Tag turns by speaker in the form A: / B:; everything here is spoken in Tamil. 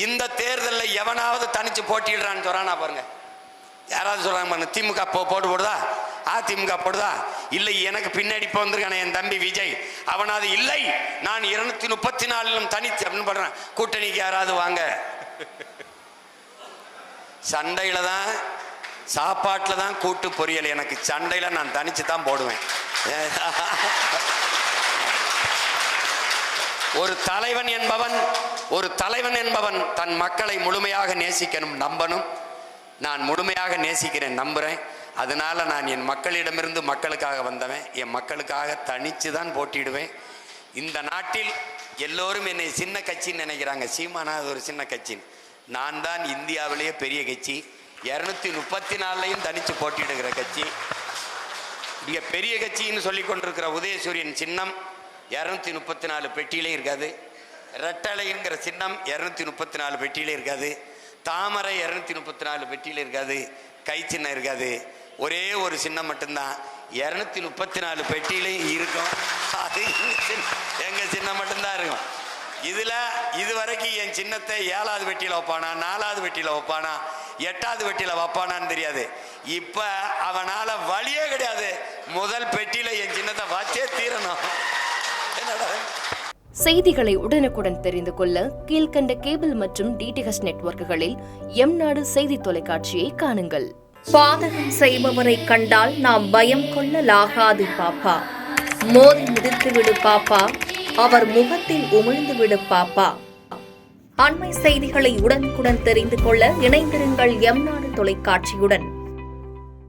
A: இந்த தேர்தலில் எவனாவது தனிச்சு போட்டிடுறான்னு சொல்றானா பாருங்க. யாராவது சொல்றாங்க பாருங்க, திமுக போடுதா, அதிமுக போடுதா, இல்லை எனக்கு பின்னாடி இப்போ வந்திருக்கான என் தம்பி விஜய் அவனாவது இல்லை நான் 234 தனிச்சு அப்படின்னு பண்றேன். கூட்டணிக்கு யாராவது வாங்க. சண்டையில தான் சாப்பாட்டில் தான் கூட்டு பொரியல், எனக்கு சண்டையில நான் தனிச்சு தான் போடுவேன். ஒரு தலைவன் என்பவன் தன் மக்களை முழுமையாக நேசிக்கணும், நம்பணும். நான் முழுமையாக நேசிக்கிறேன், நம்புறேன். அதனால நான் என் மக்களிடமிருந்து மக்களுக்காக வந்தவன், என் மக்களுக்காக தனிச்சு தான் போட்டிடுவேன். இந்த நாட்டில் எல்லோரும் என்னை சின்ன கட்சின்னு நினைக்கிறாங்க. சீமானா அது ஒரு சின்ன கட்சி. நான் தான் இந்தியாவிலேயே பெரிய கட்சி, 234 தனிச்சு போட்டிடுகிற கட்சி. இங்க பெரிய கட்சின்னு சொல்லி கொண்டிருக்கிற உதயசூரியன் சின்னம் 234 பெட்டியிலே இருக்காது. ரெட்டலைங்கிற சின்னம் 234 பெட்டியிலே இருக்காது. தாமரை 234 பெட்டியில இருக்காது. கை சின்னம் இருக்காது. ஒரே ஒரு சின்னம் மட்டும்தான் 234 பெட்டியிலையும் இருக்கும். அது எங்க சின்னம் மட்டும்தான் இருக்கும். இதுவரைக்கும் என் சின்னத்தை 7வது பெட்டியில வைப்பானா, 4வது பெட்டியில வைப்பானா, 8வது பெட்டியில வைப்பானான்னு தெரியாது. இப்ப அவனால வழியே கிடையாது, முதல் பெட்டியில என் சின்னத்தை வச்சே தீரணும். என்னடா
B: செய்திகளை உடனுக்குடன் தெரிந்து கொள்ள கீழ்கண்ட கேபிள் மற்றும் டிடிஹெச் நெட்வொர்க்குகளில் எம்நாடு செய்தி தொலைக்காட்சியை காணுங்கள்.
C: பாதகம் செய்பவரை கண்டால் நாம் பயம் கொள்ளலாகாது பாப்பா. மோதி மிதித்துவிடு பாப்பா, அவர் முகத்தில் உமிழ்ந்துவிடு பாப்பா. அண்மை செய்திகளை உடனுக்குடன் தெரிந்து கொள்ள இணைந்திருங்கள் எம்நாடு தொலைக்காட்சியுடன்.